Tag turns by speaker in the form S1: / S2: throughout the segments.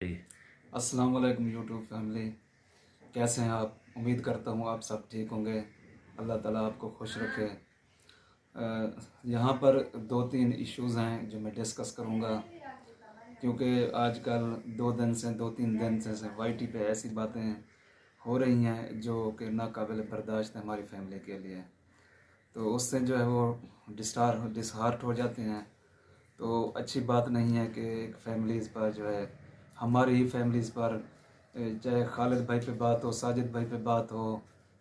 S1: جی
S2: अस्सलाम वालेकुम YouTube family. कैसे हैं आप? उम्मीद करता हूँ आप सब ठीक होंगे। अल्लाह ताला आपको खुश रखे। यहाँ पर दो तीन इश्यूज़ हैं जो मैं डिस्कस करूँगा, क्योंकि आजकल दो तीन दिन से वाईटी पे ऐसी बातें हो रही हैं जो कि नाकाबिल बर्दाश्त है हमारी फैमिली के लिए। तो उससे जो है वो डिसहार्ट हो जाते हैं। तो अच्छी बात नहीं है कि एक फैमिलीज़ पर जो है, हमारी ही फैमिलीज़ पर, चाहे खालिद भाई पे बात हो, साजिद भाई पे बात हो,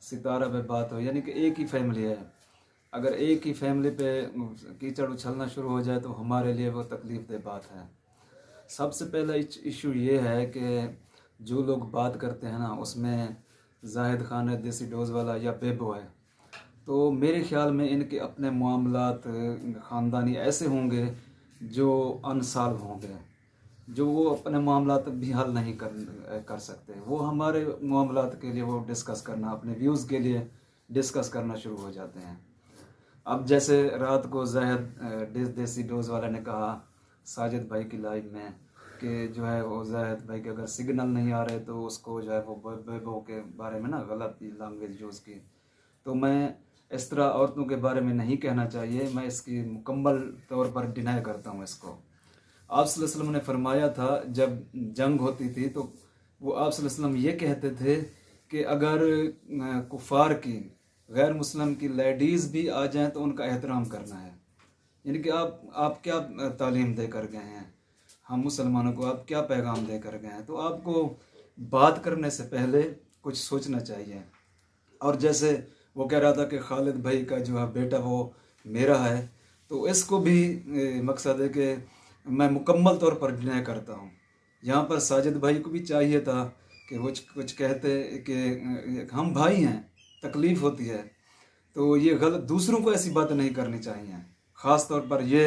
S2: सितारा पे बात हो, यानी कि एक ही फैमिली है। अगर एक ही फैमिली पे कीचड़ उछलना शुरू हो जाए तो हमारे लिए वो तकलीफ़ दह बात है। सबसे पहला इशू ये है कि जो लोग बात करते हैं ना, उसमें जाहिद खान है, देसी डोज वाला, या बेबो है। तो मेरे ख़्याल में इनके अपने मामलात ख़ानदानी ऐसे होंगे जो अनसॉल्व होंगे, जो वो अपने मामलात भी हल नहीं कर सकते। वो हमारे मामलात के लिए वो डिस्कस करना, अपने व्यूज़ के लिए डिस्कस करना शुरू हो जाते हैं। अब जैसे रात को जाहिद देसी डोज वाला ने कहा साजिद भाई की लाइव में कि जो है वो जाहिद भाई के अगर सिग्नल नहीं आ रहे तो उसको जो है वो बेबो के बारे में ना गलत लैंग्वेज यूज़ की। तो मैं इस तरह औरतों के बारे में नहीं कहना चाहिए, मैं इसकी मुकम्मल तौर पर डिनाई करता हूँ इसको। आप सल्लल्लाहु अलैहि वसल्लम ने फरमाया था, जब जंग होती थी तो वो आप सल्लल्लाहु अलैहि वसल्लम ये कहते थे कि अगर कुफार की, गैर मुस्लिम की लेडीज़ भी आ जाएं तो उनका एहतराम करना है। यानी कि आप क्या तालीम दे कर गए हैं हम मुसलमानों को, आप क्या पैगाम दे कर गए हैं? तो आपको बात करने से पहले कुछ सोचना चाहिए। और जैसे वो कह रहा था कि खालिद भाई का जो है बेटा वो मेरा है, तो इसको भी मकसद है कि मैं मुकम्मल तौर पर डिनाई करता हूँ। यहाँ पर साजिद भाई को भी चाहिए था कि वो कुछ कहते कि हम भाई हैं, तकलीफ़ होती है, तो ये गलत, दूसरों को ऐसी बातें नहीं करनी चाहिए। ख़ास तौर पर ये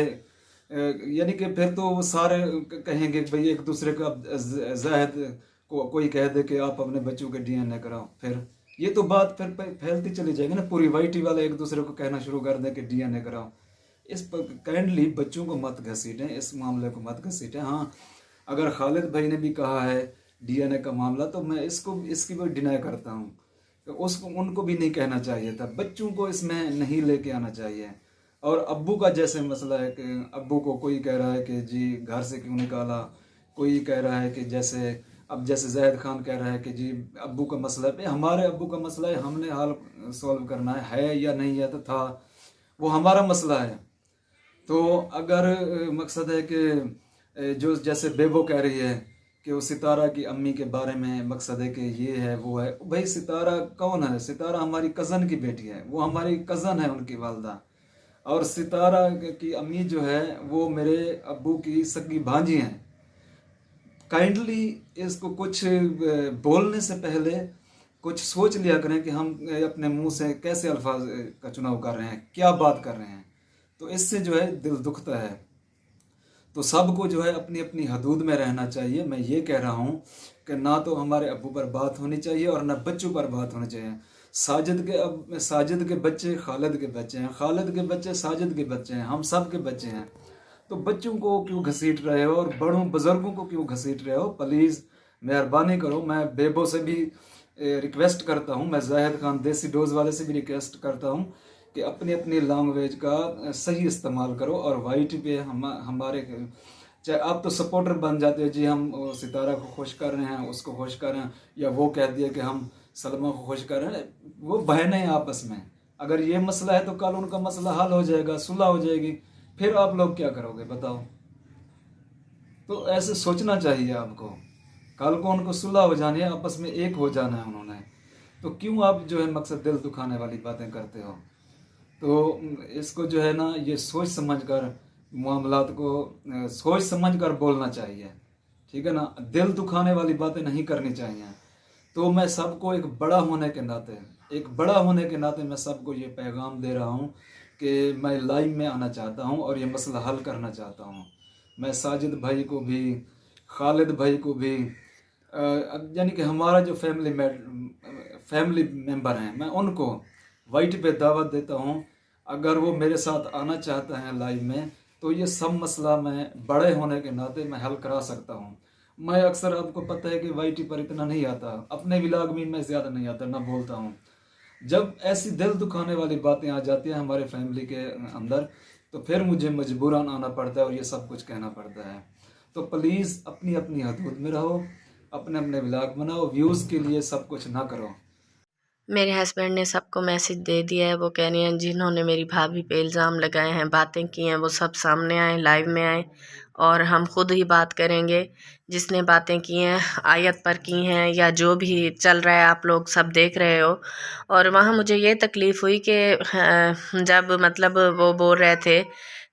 S2: यानी कि फिर तो वो सारे कहेंगे कि भाई एक दूसरे का जाहिद को कोई कह दे कि आप अपने बच्चों के डीएनए कराओ, फिर ये तो बात फिर फैलती चली जाएगी ना। पूरी वाईटी वाले एक दूसरे को कहना शुरू कर दें कि डीएनए कराओ। इस पर काइंडली बच्चों को मत घसीटें, इस मामले को मत घसीटें। हाँ, अगर खालिद भाई ने भी कहा है डीएनए का मामला, तो मैं इसकी भी डिनाई करता हूँ। तो उसको उनको भी नहीं कहना चाहिए था, बच्चों को इसमें नहीं लेके आना चाहिए। और अब्बू का जैसे मसला है कि अब्बू को कोई कह रहा है कि जी घर से क्यों निकाला, कोई कह रहा है कि जैसे अब जैसे जाहिद खान कह रहा है कि जी अब्बू का मसला है। हमारे अब्बू का मसला है, हमने हाल सॉल्व करना है या नहीं है, तो था वो हमारा मसला है। तो अगर मकसद है कि जो जैसे बेबो कह रही है कि वो सितारा की अम्मी के बारे में मकसद है कि ये है वो है, भाई सितारा कौन है? सितारा हमारी कज़न की बेटी है, वो हमारी कज़न है, उनकी वालदा। और सितारा की अम्मी जो है वो मेरे अब्बू की सगी भांजी हैं। काइंडली इसको कुछ बोलने से पहले कुछ सोच लिया करें कि हम अपने मुंह से कैसे अल्फाज का चुनाव कर रहे हैं, क्या बात कर रहे हैं। तो इससे जो है दिल दुखता है। तो सबको जो है अपनी अपनी हदूद में रहना चाहिए। मैं ये कह रहा हूँ कि ना तो हमारे अब्बू पर बात होनी चाहिए और ना बच्चों पर बात होनी चाहिए। साजिद के बच्चे खालिद के बच्चे हैं, खालिद के बच्चे साजिद के बच्चे हैं, हम सब के बच्चे हैं। तो बच्चों को क्यों घसीट रहे हो और बड़ों बुजुर्गों को क्यों घसीट रहे हो? प्लीज़ मेहरबानी करो। मैं बेबो से भी रिक्वेस्ट करता हूँ, मैं जाहिद खान देसी डोज वाले से भी रिक्वेस्ट करता हूँ कि अपनी अपनी लैंग्वेज का सही इस्तेमाल करो। और वाईटी पे हमारे चाहे आप तो सपोर्टर बन जाते हो जी, हम सितारा को खुश कर रहे हैं, उसको खुश कर रहे हैं, या वो कह दिया कि हम सलमा को खुश कर रहे हैं। वो बहनें हैं आपस में, अगर ये मसला है तो कल उनका मसला हल हो जाएगा, सुलह हो जाएगी, फिर आप लोग क्या करोगे बताओ? तो ऐसे सोचना चाहिए आपको। कल को उनको सुलह हो जानी है, आपस में एक हो जाना है उन्होंने, तो क्यों आप जो है मकसद दिल दुखाने वाली बातें करते हो? तो इसको जो है ना, ये सोच समझ कर मामलात को सोच समझ कर बोलना चाहिए, ठीक है ना? दिल दुखाने वाली बातें नहीं करनी चाहिए। तो मैं सबको एक बड़ा होने के नाते मैं सबको ये पैगाम दे रहा हूँ कि मैं लाइव में आना चाहता हूँ और ये मसला हल करना चाहता हूँ। मैं साजिद भाई को भी, खालिद भाई को भी, यानी कि हमारा जो फैमिली मेंबर हैं, मैं उनको वाइट पे दावत देता हूँ। अगर वो मेरे साथ आना चाहता है लाइव में, तो ये सब मसला मैं बड़े होने के नाते मैं हल करा सकता हूँ। मैं अक्सर, आपको पता है कि वाईटी पर इतना नहीं आता, अपने व्लॉग में मैं ज़्यादा नहीं आता, ना बोलता हूँ। जब ऐसी दिल दुखाने वाली बातें आ जाती हैं हमारे फैमिली के अंदर, तो फिर मुझे मजबूरन आना पड़ता है और ये सब कुछ कहना पड़ता है। तो प्लीज़ अपनी अपनी हदूद में रहो, अपने अपने व्लॉग बनाओ, व्यूज़ के लिए सब कुछ ना करो।
S1: मेरे हस्बैंड ने सबको मैसेज दे दिया है। वो कह रही हैं जिन्होंने मेरी भाभी पे इल्ज़ाम लगाए हैं, बातें की हैं, वो सब सामने आए, लाइव में आए और हम खुद ही बात करेंगे। जिसने बातें की हैं आयत पर की हैं या जो भी चल रहा है आप लोग सब देख रहे हो। और वहाँ मुझे ये तकलीफ़ हुई कि जब मतलब वो बोल रहे थे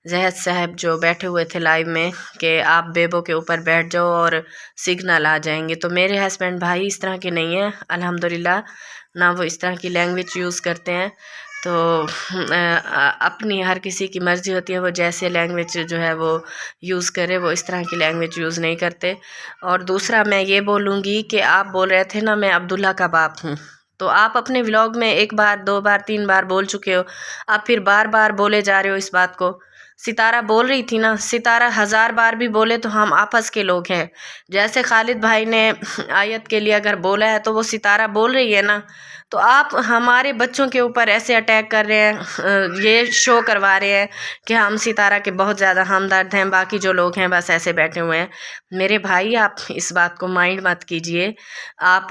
S1: जहद साहब जो बैठे हुए थे लाइव में कि आप बेबो के ऊपर बैठ जाओ और सिग्नल आ जाएंगे, तो मेरे हस्बैंड भाई इस तरह के नहीं हैं अल्हम्दुलिल्लाह, ना वो इस तरह की लैंग्वेज यूज़ करते हैं। तो अपनी हर किसी की मर्ज़ी होती है, वो जैसे लैंग्वेज जो है वो यूज़ करे, वो इस तरह की लैंग्वेज यूज़ नहीं करते। और दूसरा मैं ये बोलूँगी कि आप बोल रहे थे ना मैं अब्दुल्ला का बाप हूँ, तो आप अपने व्लॉग में 1 बार 2 बार 3 बार बोल चुके हो, आप फिर बार बार बोले जा रहे हो इस बात को। सितारा बोल रही थी ना, सितारा 1000 बार भी बोले तो हम आपस के लोग हैं। जैसे खालिद भाई ने आयत के लिए अगर बोला है तो वो सितारा बोल रही है ना, तो आप हमारे बच्चों के ऊपर ऐसे अटैक कर रहे हैं, ये शो करवा रहे हैं कि हम सितारा के बहुत ज़्यादा हमदर्द हैं, बाकी जो लोग हैं बस ऐसे बैठे हुए हैं। मेरे भाई आप इस बात को माइंड मत कीजिए। आप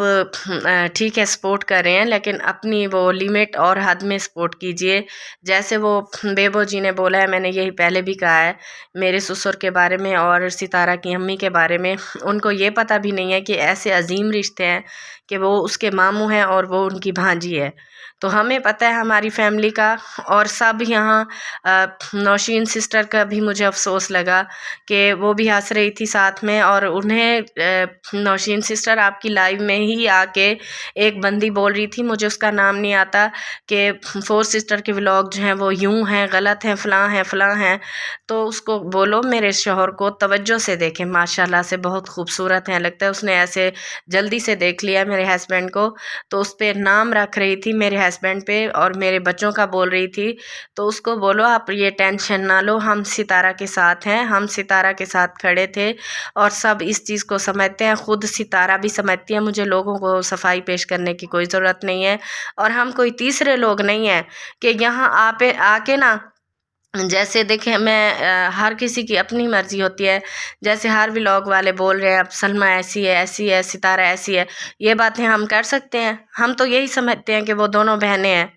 S1: ठीक है सपोर्ट कर रहे हैं, लेकिन अपनी वो लिमिट और हद में सपोर्ट कीजिए। जैसे वो बेबो जी ने बोला है, मैंने यही पहले भी कहा है मेरे ससुर के बारे में और सितारा की अम्मी के बारे में, उनको ये पता भी नहीं है कि ऐसे अजीम रिश्ते हैं कि वो उसके मामू हैं और वो उनकी भांजी है। तो हमें पता है हमारी फैमिली का। और सब यहाँ नौशीन सिस्टर का भी मुझे अफसोस लगा कि वो भी हंस रही थी साथ में, और उन्हें नौशीन सिस्टर आपकी लाइव में ही आके एक बंदी बोल रही थी, मुझे उसका नाम नहीं आता, कि 4 सिस्टर के व्लॉग जो हैं वो यूं हैं, गलत हैं, फ़लाँ हैं फ़लाँ हैं। तो उसको बोलो मेरे शौहर को तवज्जो से देखें, माशाल्लाह से बहुत खूबसूरत हैं। लगता है उसने ऐसे जल्दी से देख लिया मेरे हस्बैंड को। तो उस पे नाम रख रही थी मेरे हस्बैंड पे और मेरे बच्चों का बोल रही थी। तो उसको बोलो आप ये टेंशन ना लो, हम सितारा के साथ हैं, हम सितारा के साथ खड़े थे और सब इस चीज़ को समझते हैं। खुद सितारा भी समझती है, मुझे लोगों को सफाई पेश करने की कोई ज़रूरत नहीं है। और हम कोई तीसरे लोग नहीं हैं कि यहाँ आके ना, जैसे देखें मैं हर किसी की अपनी मर्ज़ी होती है। जैसे हर व्लॉग वाले बोल रहे हैं अब सलमा ऐसी है, सितारा ऐसी है, ये बातें हम कर सकते हैं? हम तो यही समझते हैं कि वो दोनों बहनें हैं,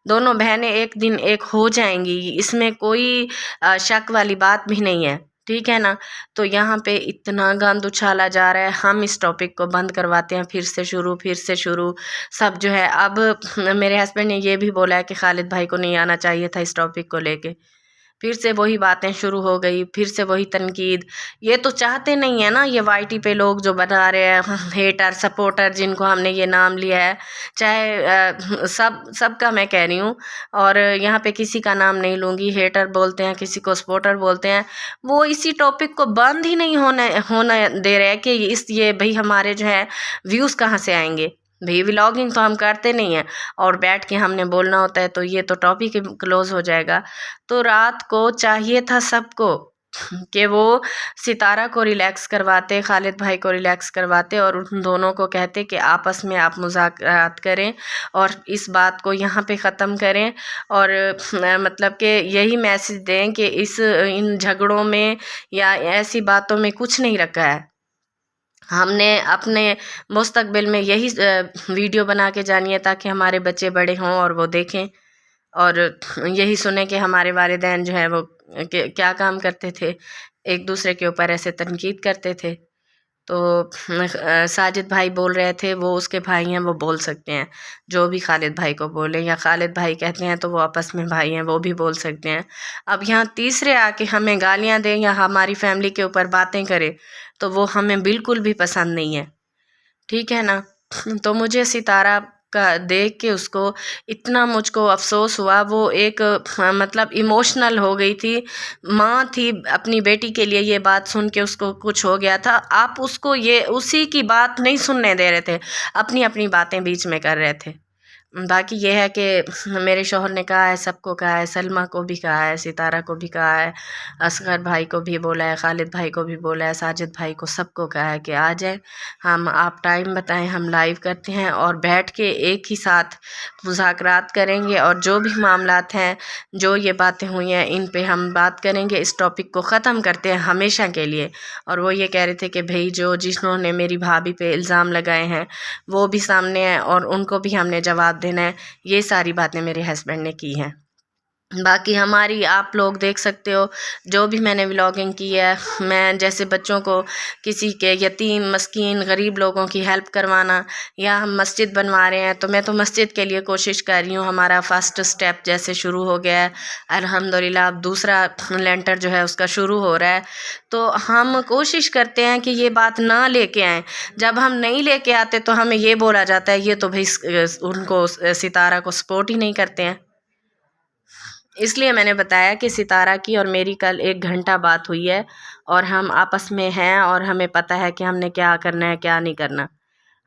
S1: दोनों बहनें एक दिन एक हो जाएंगी, इसमें कोई शक वाली बात भी नहीं है, ठीक है ना। तो यहाँ पे इतना गंद उछाला जा रहा है, हम इस टॉपिक को बंद करवाते हैं, फिर से शुरू सब जो है। अब मेरे हस्बैंड ने ये भी बोला है कि खालिद भाई को नहीं आना चाहिए था इस टॉपिक को लेके। फिर से वही बातें शुरू हो गई, फिर से वही तनकीद। ये तो चाहते नहीं है ना, ये वाईटी पे लोग जो बना रहे हैं हेटर सपोर्टर, जिनको हमने ये नाम लिया है, चाहे सबका मैं कह रही हूँ, और यहाँ पे किसी का नाम नहीं लूँगी। हेटर बोलते हैं, किसी को सपोर्टर बोलते हैं, वो इसी टॉपिक को बंद ही नहीं होने दे रहे हैं कि ये भाई हमारे जो है व्यूज़ कहाँ से आएंगे। भाई व्लॉगिंग तो हम करते नहीं हैं और बैठ के हमने बोलना होता है, तो ये तो टॉपिक क्लोज हो जाएगा। तो रात को चाहिए था सबको कि वो सितारा को रिलैक्स करवाते, खालिद भाई को रिलैक्स करवाते और उन दोनों को कहते कि आपस में आप मुज़ाकरात करें और इस बात को यहाँ पे ख़त्म करें। और मतलब कि यही मैसेज दें कि इन झगड़ों में या ऐसी बातों में कुछ नहीं रखा है। हमने अपने मुस्तकबिल में यही वीडियो बना के जानी है ताकि हमारे बच्चे बड़े हों और वो देखें और यही सुने कि हमारे वालिदैन जो है वो क्या काम करते थे, एक दूसरे के ऊपर ऐसे तनकीद करते थे। तो साजिद भाई बोल रहे थे, वो उसके भाई हैं, वो बोल सकते हैं जो भी खालिद भाई को बोले, या खालिद भाई कहते हैं तो वो आपस में भाई हैं, वो भी बोल सकते हैं। अब यहाँ तीसरे आके हमें गालियाँ दें या हमारी फैमिली के ऊपर बातें करें तो वो हमें बिल्कुल भी पसंद नहीं है, ठीक है ना। तो मुझे सितारा का देख के उसको इतना मुझको अफसोस हुआ, वो एक मतलब इमोशनल हो गई थी। माँ थी, अपनी बेटी के लिए ये बात सुन के उसको कुछ हो गया था। आप उसको ये उसी की बात नहीं सुनने दे रहे थे, अपनी अपनी बातें बीच में कर रहे थे। باقی یہ ہے کہ میرے شوہر نے کہا ہے، سب کو کہا ہے، سلمہ کو بھی کہا ہے، ستارہ کو بھی کہا ہے، اصغر بھائی کو بھی بولا ہے، خالد بھائی کو بھی بولا ہے، ساجد بھائی کو، سب کو کہا ہے کہ آ جائیں، ہم آپ ٹائم بتائیں، ہم لائیو کرتے ہیں اور بیٹھ کے ایک ہی ساتھ مذاکرات کریں گے، اور جو بھی معاملات ہیں، جو یہ باتیں ہوئی ہیں، ان پہ ہم بات کریں گے، اس ٹاپک کو ختم کرتے ہیں ہمیشہ کے لیے۔ اور وہ یہ کہہ رہے تھے کہ بھئی جنہوں نے میری بھابھی پہ الزام لگائے ہیں وہ بھی سامنے ہیں اور ان کو بھی ہم نے جواب دینا ہے۔ یہ ساری باتیں میرے ہسبینڈ نے کی ہیں۔ باقی ہماری آپ لوگ دیکھ سکتے ہو جو بھی میں نے ولاگنگ کی ہے، میں جیسے بچوں کو، کسی کے یتیم مسکین غریب لوگوں کی ہیلپ کروانا، یا ہم مسجد بنوا رہے ہیں تو میں تو مسجد کے لیے کوشش کر رہی ہوں۔ ہمارا فرسٹ سٹیپ جیسے شروع ہو گیا ہے الحمدللہ، اب دوسرا لینٹر جو ہے اس کا شروع ہو رہا ہے، تو ہم کوشش کرتے ہیں کہ یہ بات نہ لے کے آئیں۔ جب ہم نہیں لے کے آتے تو ہمیں یہ بولا جاتا ہے یہ تو بھئی ان کو، ستارہ کو سپورٹ ہی نہیں کرتے ہیں۔ اس لیے میں نے بتایا کہ ستارہ کی اور میری کل 1 گھنٹہ بات ہوئی ہے، اور ہم آپس میں ہیں اور ہمیں پتہ ہے کہ ہم نے کیا کرنا ہے کیا نہیں کرنا۔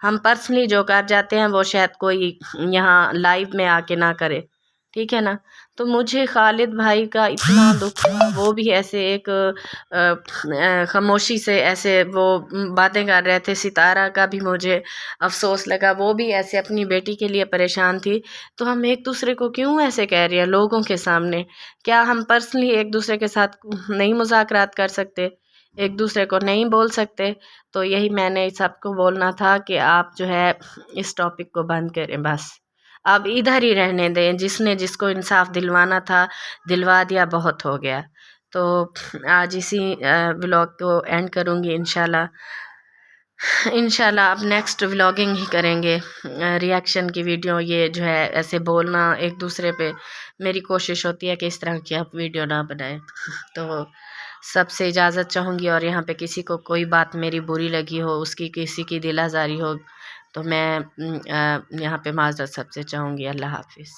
S1: ہم پرسنلی جو کر جاتے ہیں وہ شاید کوئی یہاں لائیو میں آ کے نہ کرے، ٹھیک ہے نا۔ تو مجھے خالد بھائی کا اتنا دکھ ہوا، وہ بھی ایسے ایک خاموشی سے ایسے وہ باتیں کر رہے تھے۔ ستارہ کا بھی مجھے افسوس لگا، وہ بھی ایسے اپنی بیٹی کے لیے پریشان تھی۔ تو ہم ایک دوسرے کو کیوں ایسے کہہ رہے ہیں لوگوں کے سامنے؟ کیا ہم پرسنلی ایک دوسرے کے ساتھ نہیں مذاکرات کر سکتے، ایک دوسرے کو نہیں بول سکتے؟ تو یہی میں نے سب کو بولنا تھا کہ آپ جو ہے اس ٹاپک کو بند کریں، بس اب ادھر ہی رہنے دیں۔ جس نے جس کو انصاف دلوانا تھا دلوا دیا، بہت ہو گیا۔ تو آج اسی ولاگ کو اینڈ کروں گی انشاءاللہ اب نیکسٹ ولاگنگ ہی کریں گے، ریاکشن کی ویڈیو۔ یہ جو ہے ایسے بولنا ایک دوسرے پہ، میری کوشش ہوتی ہے کہ اس طرح کی آپ ویڈیو نہ بنائیں۔ تو سب سے اجازت چاہوں گی، اور یہاں پہ کسی کو کوئی بات میری بری لگی ہو، اس کی کسی کی دل آزاری ہو، تو میں یہاں پہ معذرت سب سے چاہوں گی۔ اللہ حافظ۔